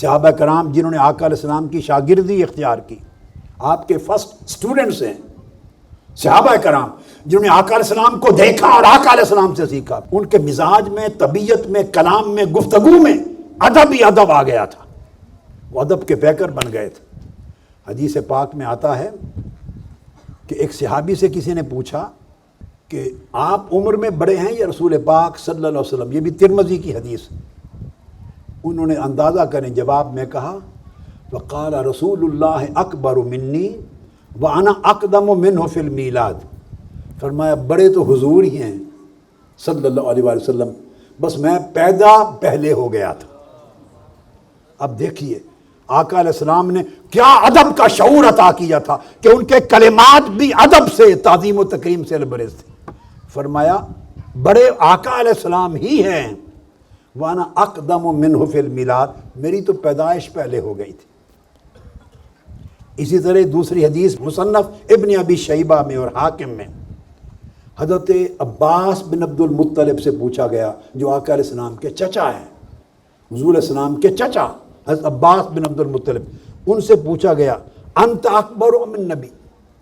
صحابہ کرام جنہوں نے آقا علیہ السلام کی شاگردی اختیار کی، آپ کے فرسٹ سٹوڈنٹس ہیں صحابہ کرام، جنہوں نے آقا علیہ السلام کو دیکھا اور آقا علیہ السلام سے سیکھا. ان کے مزاج میں، طبیعت میں، کلام میں، گفتگو میں ادب ہی ادب آ گیا تھا. وہ ادب کے پیکر بن گئے تھے. حدیث پاک میں آتا ہے کہ ایک صحابی سے کسی نے پوچھا کہ آپ عمر میں بڑے ہیں یا رسول پاک صلی اللہ علیہ وسلم؟ یہ بھی ترمذی کی حدیث. انہوں نے اندازہ کریں جواب میں کہا وقال رسول اللہ اکبر منی وانا اقدم منہ فی المیلاد. فرمایا بڑے تو حضور ہی ہیں صلی اللہ علیہ وسلم، بس میں پیدا پہلے ہو گیا تھا. اب دیکھیے آقا علیہ السلام نے کیا ادب کا شعور عطا کیا تھا کہ ان کے کلمات بھی ادب سے، تعظیم و تکریم سے لبریز تھے. فرمایا بڑے آقا علیہ السلام ہی ہیں، وانا اقدم منہ فی المیلاد، میری تو پیدائش پہلے ہو گئی تھی. اسی طرح دوسری حدیث مصنف ابن ابی شیبہ میں اور حاکم میں حضرت عباس بن عبد المطلب سے پوچھا گیا جو آقا علیہ السلام کے چچا ہیں، حضور علیہ السلام کے چچا حضرت عباس بن عبد المطلب. ان سے پوچھا گیا انت اکبر من نبی،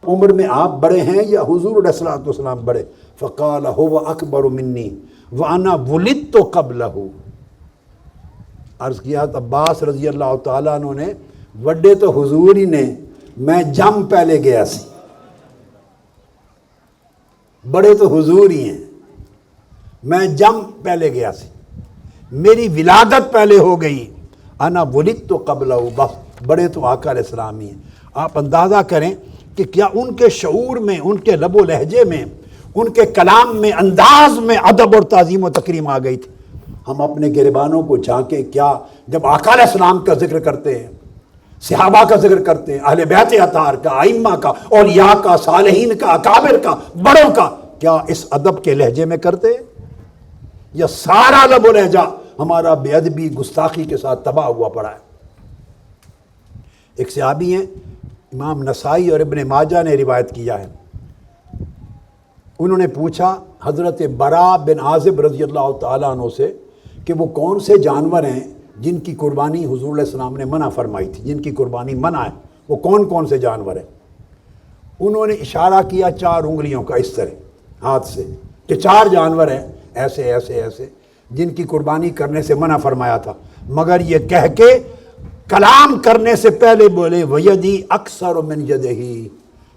عمر میں آپ بڑے ہیں یا حضور علیہ السلام بڑے؟ فقال هو اکبر منی وانا ولدت قبلہ. عرض کیا عباس رضی اللہ تعالیٰ عنہ نے وڈے تو حضور ہی نے، میں جم پہلے گیا سی. بڑے تو حضور ہی ہیں، میں جم پہلے گیا سی، میری ولادت پہلے ہو گئی. انا ولدت قبلہ، بس بڑے تو آقا علیہ السلام ہی ہیں. آپ اندازہ کریں کہ کیا ان کے شعور میں، ان کے لب و لہجے میں، ان کے کلام میں، انداز میں ادب اور تعظیم و تکریم آ گئی تھی. ہم اپنے گریبانوں کو جھانکیں، کیا جب آقا علیہ السلام کا ذکر کرتے ہیں، صحابہ کا ذکر کرتے ہیں، اہل بیت اطہار کا، ائمہ کا، اولیاء کا، صالحین کا، اکابر کا، بڑوں کا، کیا اس ادب کے لہجے میں کرتے ہیں؟ یا سارا لب و لہجہ ہمارا بے ادبی، گستاخی کے ساتھ تباہ ہوا پڑا ہے؟ ایک صحابی ہیں، امام نسائی اور ابن ماجہ نے روایت کیا ہے. انہوں نے پوچھا حضرت برا بن عازب رضی اللہ تعالیٰ عنہ سے کہ وہ کون سے جانور ہیں جن کی قربانی حضور علیہ السلام نے منع فرمائی تھی، جن کی قربانی منع ہے، وہ کون کون سے جانور ہیں؟ انہوں نے اشارہ کیا 4 انگلیوں کا اس طرح ہاتھ سے کہ 4 جانور ہیں ایسے ایسے ایسے جن کی قربانی کرنے سے منع فرمایا تھا. مگر یہ کہہ کے کلام کرنے سے پہلے بولے وَيَدِي أَكْثَرُ مِنْ يَدِهِ،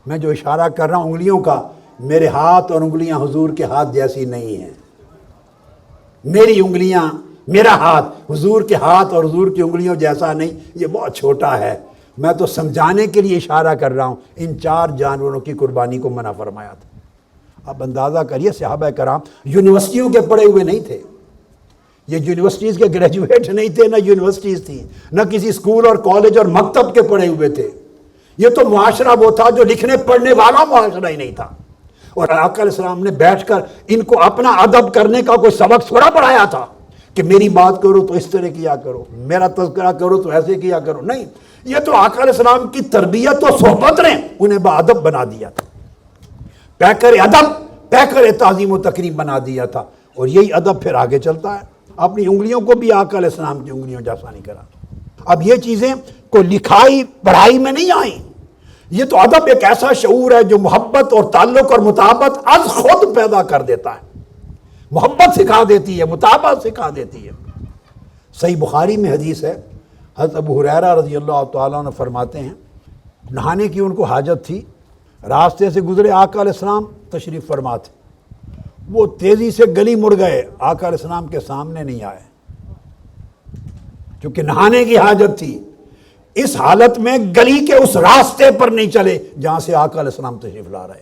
میں جو اشارہ کر رہا ہوں انگلیوں کا، میرے ہاتھ اور انگلیاں حضور کے ہاتھ جیسی نہیں ہیں. میری انگلیاں، میرا ہاتھ حضور کے ہاتھ اور حضور کی انگلیوں جیسا نہیں، یہ بہت چھوٹا ہے. میں تو سمجھانے کے لیے اشارہ کر رہا ہوں، ان 4 جانوروں کی قربانی کو منع فرمایا تھا. اب اندازہ کریے صحابہ کرام یونیورسٹیوں کے پڑھے ہوئے نہیں تھے، یہ یونیورسٹیز کے گریجویٹ نہیں تھے، نہ یونیورسٹیز تھیں، نہ کسی اسکول اور کالج اور مکتب کے پڑھے ہوئے تھے. یہ تو معاشرہ وہ تھا جو لکھنے پڑھنے والا معاشرہ ہی نہیں تھا. اور آقا علیہ السلام نے بیٹھ کر ان کو اپنا ادب کرنے کا کوئی سبق تھوڑا پڑھایا تھا کہ میری بات کرو تو اس طرح کیا کرو، میرا تذکرہ کرو تو ایسے کیا کرو. نہیں، یہ تو آقا علیہ السلام کی تربیت و صحبت نے انہیں باادب بنا دیا تھا، پیکر ادب، پیکر تعظیم و تکریم بنا دیا تھا. اور یہی ادب پھر آگے چلتا ہے. اپنی انگلیوں کو بھی آقا علیہ السلام کی انگلیوں جیسا نہیں کرا. اب یہ چیزیں کوئی لکھائی پڑھائی میں نہیں آئیں، یہ تو ادب ایک ایسا شعور ہے جو محبت اور تعلق اور مطابقت از خود پیدا کر دیتا ہے، محبت سکھا دیتی ہے، مطابقت سکھا دیتی ہے. صحیح بخاری میں حدیث ہے، حضرت ابو ہریرہ رضی اللہ تعالیٰ عنہ فرماتے ہیں نہانے کی ان کو حاجت تھی، راستے سے گزرے آقا علیہ السلام تشریف فرما تھے، وہ تیزی سے گلی مڑ گئے، آقا علیہ السلام کے سامنے نہیں آئے کیونکہ نہانے کی حاجت تھی. اس حالت میں گلی کے اس راستے پر نہیں چلے جہاں سے آقا علیہ السلام تشریف لا رہے.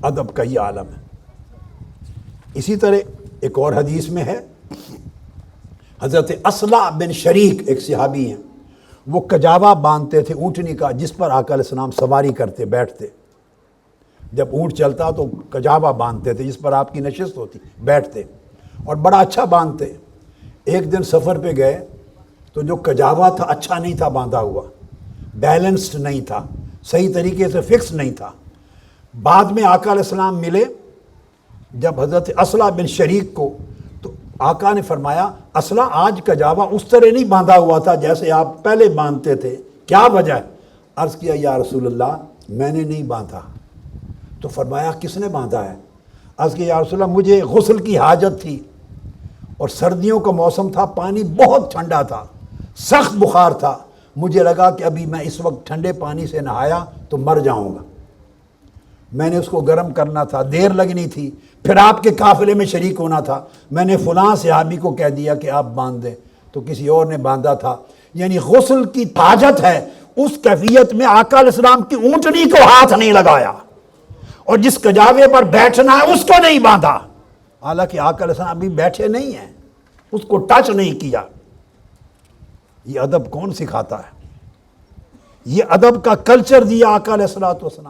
ادب کا یہ عالم ہے. اسی طرح ایک اور حدیث میں ہے، حضرت اصلع بن شریک ایک صحابی ہیں، وہ کجاوا باندھتے تھے اونٹنی کا جس پر آقا علیہ السلام سواری کرتے، بیٹھتے. جب اونٹ چلتا تو کجاوا باندھتے تھے جس پر آپ کی نشست ہوتی، بیٹھتے اور بڑا اچھا باندھتے. ایک دن سفر پہ گئے تو جو کجاوا تھا اچھا نہیں تھا باندھا ہوا، بیلنسڈ نہیں تھا، صحیح طریقے سے فکس نہیں تھا. بعد میں آقا علیہ السلام ملے جب حضرت اصلع بن شریک کو، تو آقا نے فرمایا اصلا آج کجاوا اس طرح نہیں باندھا ہوا تھا جیسے آپ پہلے باندھتے تھے، کیا وجہ ہے؟ عرض کیا یا رسول اللہ میں نے نہیں باندھا۔ تو فرمایا کس نے باندھا ہے؟ عرض کیا یا رسول اللہ مجھے غسل کی حاجت تھی اور سردیوں کا موسم تھا، پانی بہت ٹھنڈا تھا، سخت بخار تھا، مجھے لگا کہ ابھی میں اس وقت ٹھنڈے پانی سے نہایا تو مر جاؤں گا، میں نے اس کو گرم کرنا تھا، دیر لگنی تھی، پھر آپ کے قافلے میں شریک ہونا تھا، میں نے فلاں صحابی کو کہہ دیا کہ آپ باندھ دیں تو کسی اور نے باندھا تھا۔ یعنی غسل کی حاجت ہے، اس کیفیت میں آقا علیہ السلام کی اونٹنی کو ہاتھ نہیں لگایا، اور جس کجاوے پر بیٹھنا ہے اس کو نہیں باندھا، حالانکہ آقا علیہ السلام ابھی بیٹھے نہیں ہیں، اس کو ٹچ نہیں کیا۔ یہ ادب کون سکھاتا ہے؟ یہ ادب کا کلچر دیا آقا علیہ السلام نے۔